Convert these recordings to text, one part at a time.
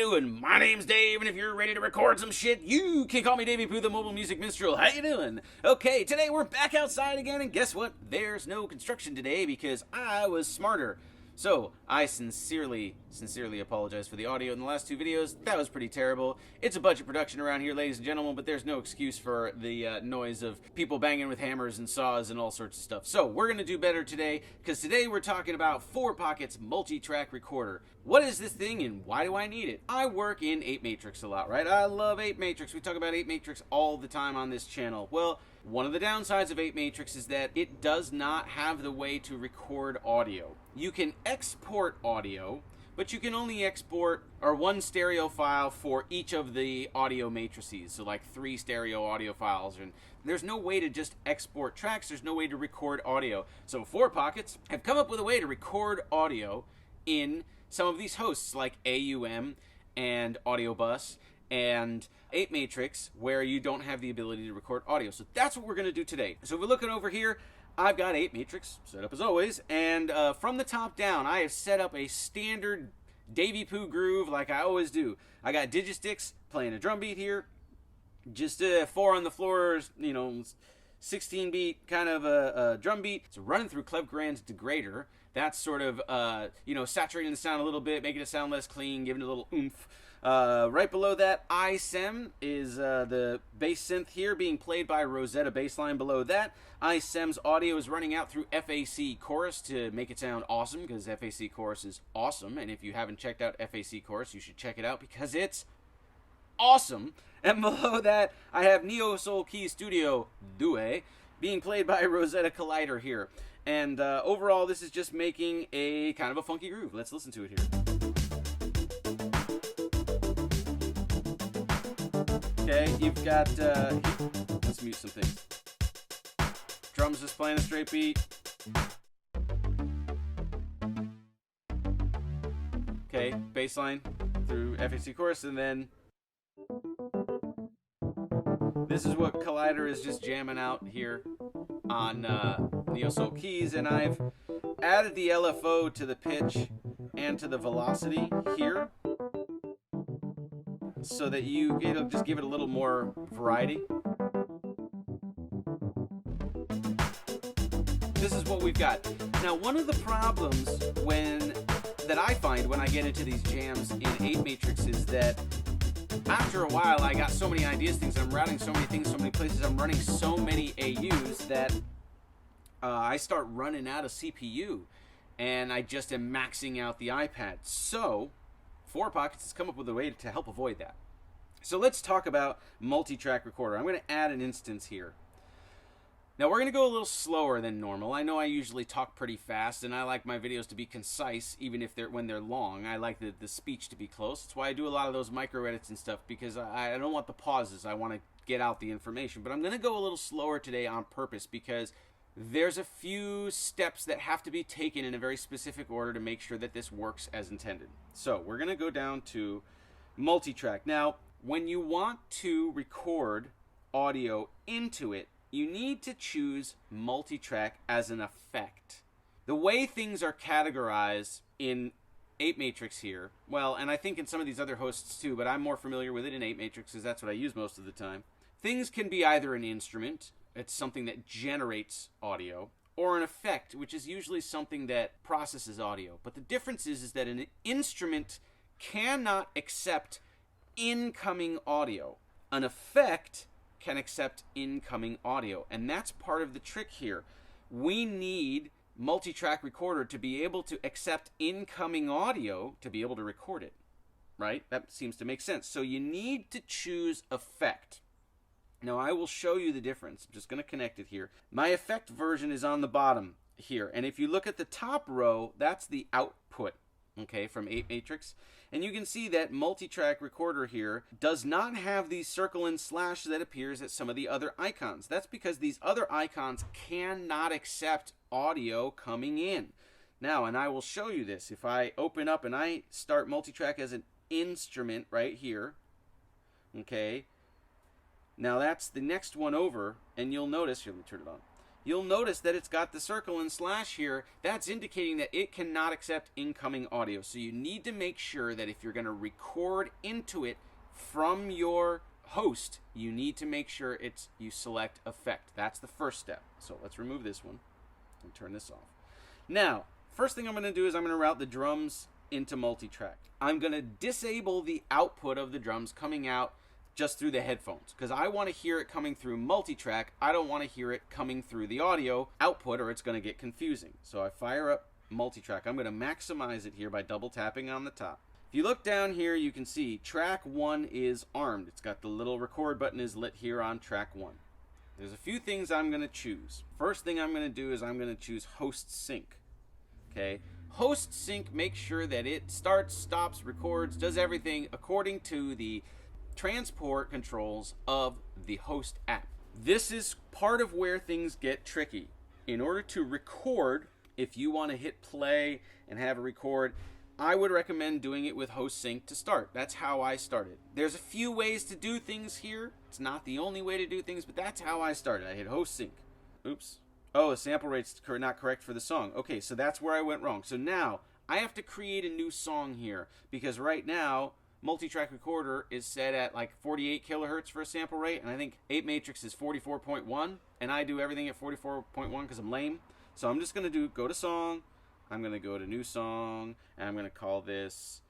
doing? My name's Dave, and if you're ready to record some shit, you can call me Daveypoo, the mobile music minstrel. How you doing? Okay, today we're back outside again, and guess what? There's no construction today because I was smarter. So, I sincerely apologize for the audio in the last two videos. That was pretty terrible. It's a budget production around here, ladies and gentlemen, but there's no excuse for the noise of people banging with hammers and saws and all sorts of stuff. So, we're going to do better today, because today we're talking about 4Pockets Multitrack Recorder. What is this thing, and why do I need it? I work in apeMatrix a lot, right? I love apeMatrix. We talk about apeMatrix all the time on this channel. Well, one of the downsides of apeMatrix is that it does not have the way to record audio. You can export audio, but you can only export one stereo file for each of the audio matrices. So like 3 stereo audio files, and there's no way to just export tracks. There's no way to record audio. So 4Pockets have come up with a way to record audio in some of these hosts like AUM and AudioBus and apeMatrix, where you don't have the ability to record audio. So that's what we're going to do today. So if we're looking over here, I've got apeMatrix set up as always, and from the top down, I have set up a standard Daveypoo groove like I always do. I got Digisticks playing a drum beat here, just 4 on the floor, 16 beat kind of a drum beat. It's running through Clef Grand's degrader. That's sort of, saturating the sound a little bit, making it sound less clean, giving it a little oomph. Right below that, iSem is the bass synth here being played by Rosetta Bassline. Below that, iSem's audio is running out through FAC Chorus to make it sound awesome, because FAC Chorus is awesome. And if you haven't checked out FAC Chorus, you should check it out because it's awesome. And below that, I have Neo Soul Key Studio Due being played by Rosetta Collider here. And overall, this is just making a kind of a funky groove. Let's listen to it here. Okay, you've got, let's mute some things. Drums just playing a straight beat. Okay, bass line through FAC Chorus, and then this is what Collider is just jamming out here on Neo Soul Keys, and I've added the LFO to the pitch and to the velocity here, so that it'll just give it a little more variety. This is what we've got. Now, one of the problems that I find when I get into these jams in apeMatrix is that after a while, I got so many ideas, I'm routing so many things, so many places, I'm running so many AUs that I start running out of CPU, and I just am maxing out the iPad. So 4Pockets has come up with a way to help avoid that. So let's talk about multi-track recorder. I'm going to add an instance here. Now we're going to go a little slower than normal. I know I usually talk pretty fast, and I like my videos to be concise, even if when they're long. I like the speech to be close. That's why I do a lot of those micro edits and stuff, because I don't want the pauses. I want to get out the information. But I'm going to go a little slower today on purpose, because there's a few steps that have to be taken in a very specific order to make sure that this works as intended. So we're going to go down to multi-track. Now, when you want to record audio into it, you need to choose multi-track as an effect. The way things are categorized in apeMatrix here, well, and I think in some of these other hosts too, but I'm more familiar with it in apeMatrix because that's what I use most of the time. Things can be either an instrument, it's something that generates audio, or an effect, which is usually something that processes audio. But the difference is that an instrument cannot accept incoming audio. An effect can accept incoming audio, and that's part of the trick here. We need multi-track recorder to be able to accept incoming audio to be able to record it, right? That seems to make sense. So you need to choose effect. Now I will show you the difference. I'm just going to connect it here. My effect version is on the bottom here, and if you look at the top row, that's the output, okay, from apeMatrix. And you can see that multi-track recorder here does not have the circle and slash that appears at some of the other icons. That's because these other icons cannot accept audio coming in. Now, and I will show you this. If I open up and I start multi-track as an instrument right here, okay, now that's the next one over, and you'll notice, here, let me turn it on. you'll notice that it's got the circle and slash here. That's indicating that it cannot accept incoming audio. So you need to make sure that if you're going to record into it from your host, you need to make sure you select effect. That's the first step. So let's remove this one and turn this off. Now, first thing I'm going to do is I'm going to route the drums into multitrack. I'm going to disable the output of the drums coming out just through the headphones, because I want to hear it coming through multitrack. I don't want to hear it coming through the audio output, or it's going to get confusing. So I fire up multitrack. I'm going to maximize it here by double tapping on the top. If you look down here, you can see track 1 is armed. It's got the little record button is lit here on track 1. There's a few things I'm going to choose. First thing I'm going to do is I'm going to choose host sync. Okay, host sync makes sure that it starts, stops, records, does everything according to the transport controls of the host app. This is part of where things get tricky. In order to record, if you want to hit play and have a record, I would recommend doing it with host sync to start. That's how I started. There's a few ways to do things here. It's not the only way to do things, but that's how I started. I hit host sync. Oops. Oh, the sample rate's not correct for the song. Okay, so that's where I went wrong. So now I have to create a new song here, because right now multitrack recorder is set at like 48 kilohertz for a sample rate, and I think apeMatrix is 44.1, and I do everything at 44.1 because I'm lame. So I'm just going to go to song, I'm going to go to new song, and I'm going to call this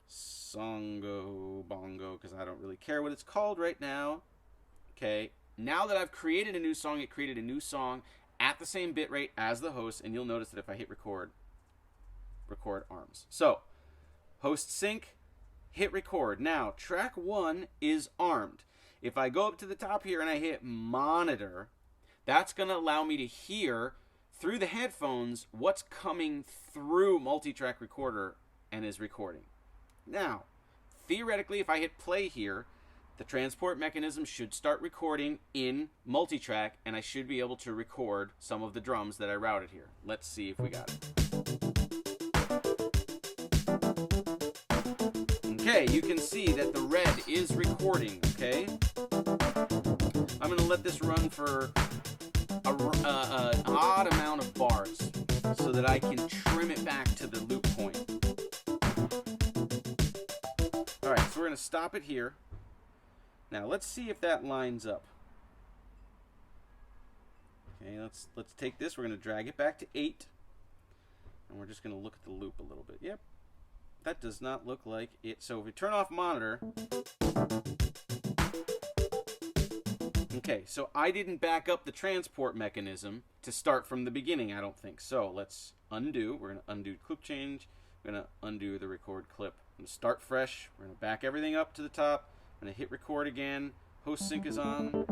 Songo Bongo, because I don't really care what it's called right now. Okay, now that I've created a new song, it created a new song at the same bit rate as the host, and you'll notice that if I hit record arms. So host sync, hit record. Now track 1 is armed. If I go up to the top here and I hit monitor, that's going to allow me to hear through the headphones what's coming through multitrack recorder and is recording. Now, theoretically, if I hit play here, the transport mechanism should start recording in multitrack, and I should be able to record some of the drums that I routed here. Let's see if we got it. Okay, you can see that the red is recording, okay? I'm going to let this run for an odd amount of bars so that I can trim it back to the loop point. Alright, so we're going to stop it here. Now let's see if that lines up. Okay, let's take this. We're going to drag it back to 8. And we're just going to look at the loop a little bit. Yep. That does not look like it. So if we turn off monitor. Okay, so I didn't back up the transport mechanism to start from the beginning, I don't think. So let's undo. We're going to undo clip change. We're going to undo the record clip. I'm going to start fresh. We're going to back everything up to the top. I'm going to hit record again. Host sync is on.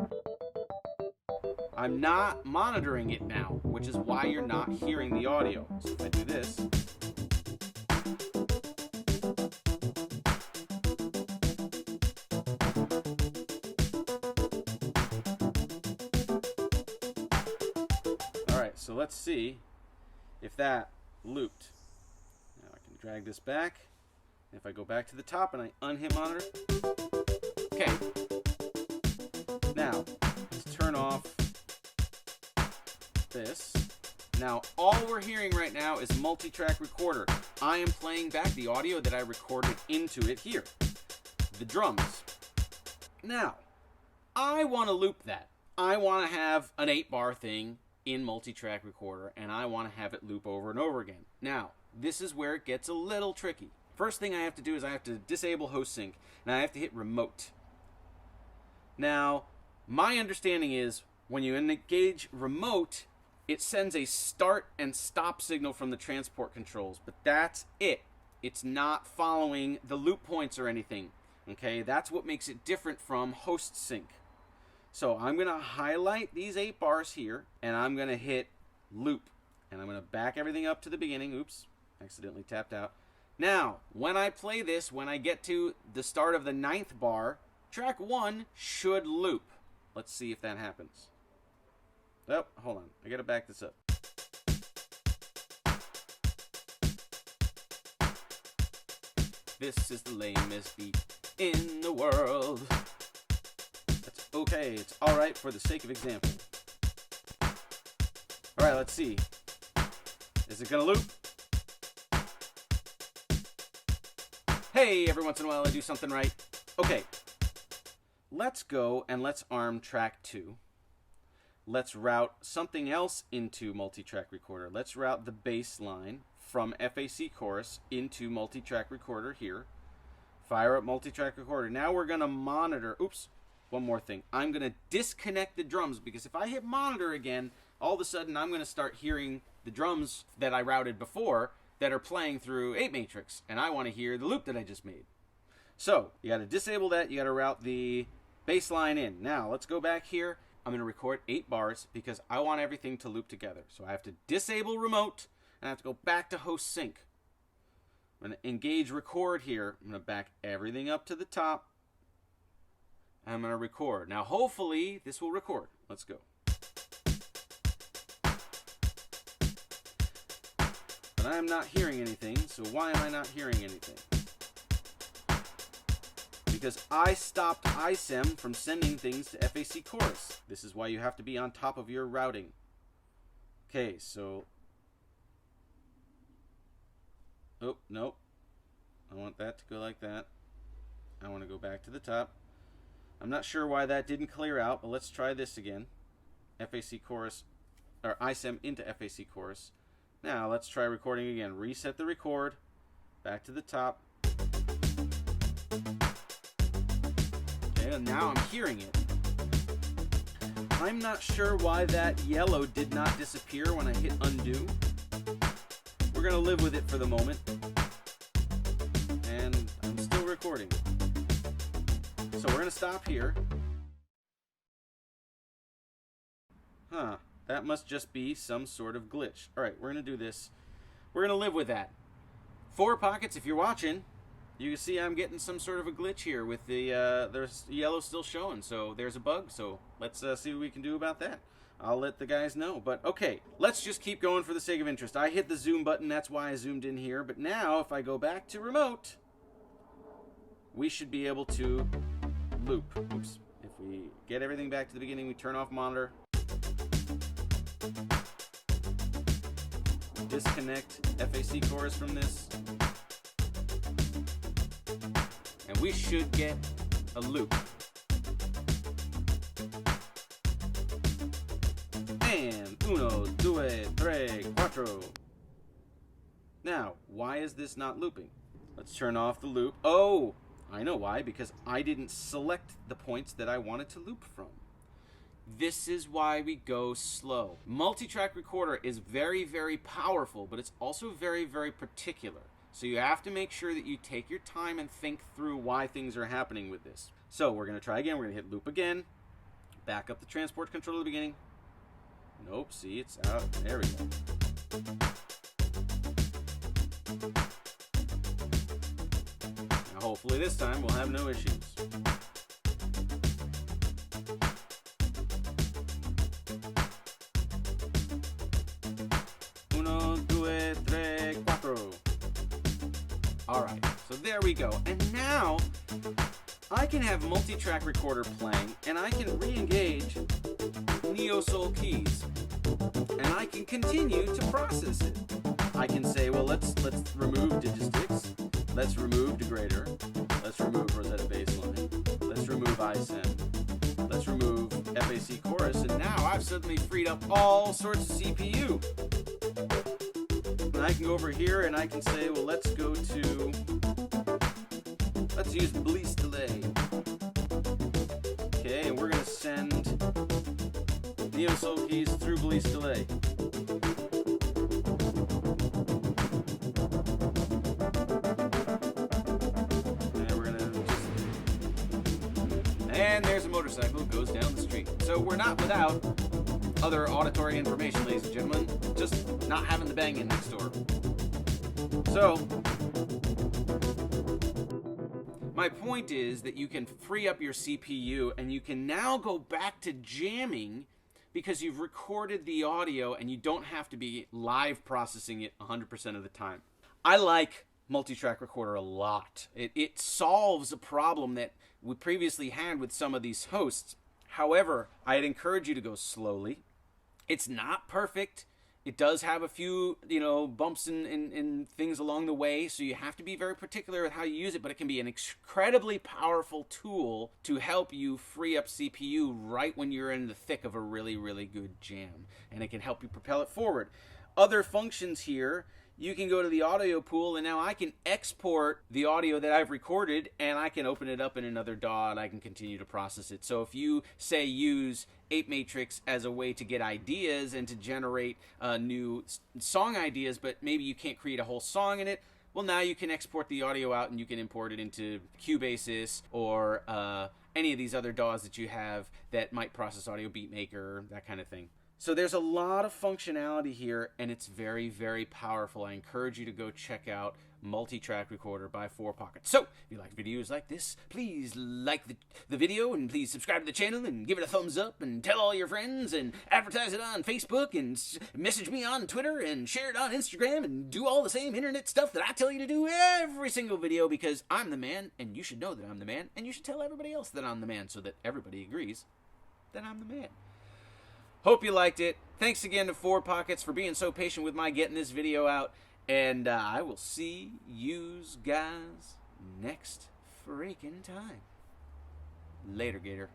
I'm not monitoring it now, which is why you're not hearing the audio. So if I do this. Alright, so let's see if that looped. Now I can drag this back. If I go back to the top and I unhit monitor. Okay. Now, let's turn off this. Now, all we're hearing right now is multi-track recorder. I am playing back the audio that I recorded into it here. The drums. Now, I want to loop that. I want to have an 8-bar thing in multi-track recorder, and I want to have it loop over and over again. Now, this is where it gets a little tricky. First thing I have to do is I have to disable host sync, and I have to hit remote. Now, my understanding is when you engage remote, it sends a start and stop signal from the transport controls, but that's it. It's not following the loop points or anything. Okay, that's what makes it different from host sync. So I'm going to highlight these 8 bars here, and I'm going to hit loop. And I'm going to back everything up to the beginning. Oops, accidentally tapped out. Now, when I play this, when I get to the start of the 9th bar, track 1 should loop. Let's see if that happens. Oh, hold on. I got to back this up. This is the lamest beat in the world. That's okay. It's alright for the sake of example. right, let's see. Is it gonna loop? Hey, every once in a while I do something right. Okay, let's go and let's arm track 2. Let's route something else into multi-track recorder. Let's route the bass line from FAC chorus into multi-track recorder here. Fire up multi-track recorder. Now we're going to monitor. Oops, one more thing. I'm going to disconnect the drums, because if I hit monitor again, all of a sudden I'm going to start hearing the drums that I routed before that are playing through apeMatrix, and I want to hear the loop that I just made. So you got to disable that. You got to route the bass line in. Now let's go back here. I'm going to record 8 bars because I want everything to loop together. So I have to disable remote, and I have to go back to host sync. I'm going to engage record here. I'm going to back everything up to the top. And I'm going to record. Now hopefully this will record. Let's go. But I'm not hearing anything, so why am I not hearing anything? Because I stopped iSem from sending things to FAC chorus. This is why you have to be on top of your routing. Okay, so... Oh, nope. I want that to go like that. I want to go back to the top. I'm not sure why that didn't clear out, but let's try this again. FAC chorus, or iSem into FAC chorus. Now, let's try recording again. Reset the record. Back to the top. Okay, and now I'm hearing it. I'm not sure why that yellow did not disappear when I hit undo. We're going to live with it for the moment. And I'm still recording. So we're going to stop here. Huh. That must just be some sort of glitch. Alright, we're going to do this. We're going to live with that. 4Pockets, if you're watching, you can see I'm getting some sort of a glitch here with the there's yellow still showing. So there's a bug. So let's see what we can do about that. I'll let the guys know. But okay, let's just keep going for the sake of interest. I hit the zoom button. That's why I zoomed in here. But now if I go back to remote, we should be able to loop. Oops. If we get everything back to the beginning, we turn off monitor. Disconnect FAC chorus from this, and we should get a loop. And uno, due, tre, cuatro. Now, why is this not looping? Let's turn off the loop. Oh, I know why, because I didn't select the points that I wanted to loop from. This is why we go slow. Multi-track recorder is very, very powerful, but it's also very, very particular. So you have to make sure that you take your time and think through why things are happening with this. So we're going to try again. We're going to hit loop again. Back up the transport control to the beginning. Nope, see, it's out. There we go. Now hopefully this time we'll have no issues. Alright, so there we go. And now, I can have multi-track recorder playing, and I can re-engage neo-soul keys. And I can continue to process it. I can say, well, let's remove digistics. Let's remove degrader. Let's remove Rosetta bassline. Let's remove iSem. Let's remove FAC chorus. And now I've suddenly freed up all sorts of CPU. And I can go over here and I can say, well, let's use Bleece delay. Okay, and we're going to send neo-soul keys through Bleece delay. And we're going to and there's a motorcycle that goes down the street. So we're not without other auditory information, ladies and gentlemen, just not having the banging next door. So, my point is that you can free up your CPU and you can now go back to jamming because you've recorded the audio and you don't have to be live processing it 100% of the time. I like multi-track recorder a lot. It solves a problem that we previously had with some of these hosts. However, I'd encourage you to go slowly. It's not perfect. It does have a few, bumps and things along the way, so you have to be very particular with how you use it, but it can be an incredibly powerful tool to help you free up CPU right when you're in the thick of a really, really good jam, and it can help you propel it forward. Other functions here, you can go to the audio pool, and now I can export the audio that I've recorded, and I can open it up in another DAW, and I can continue to process it. So if you, say, use apeMatrix as a way to get ideas and to generate new song ideas, but maybe you can't create a whole song in it, well, now you can export the audio out, and you can import it into Cubasis or any of these other DAWs that you have that might process audio, Beatmaker, that kind of thing. So there's a lot of functionality here, and it's very, very powerful. I encourage you to go check out Multitrack Recorder by 4Pockets. So, if you like videos like this, please like the video, and please subscribe to the channel, and give it a thumbs up, and tell all your friends, and advertise it on Facebook, and message me on Twitter, and share it on Instagram, and do all the same internet stuff that I tell you to do every single video, because I'm the man, and you should know that I'm the man, and you should tell everybody else that I'm the man, so that everybody agrees that I'm the man. Hope you liked it. Thanks again to 4Pockets for being so patient with my getting this video out. And I will see yous guys next freaking time. Later, Gator.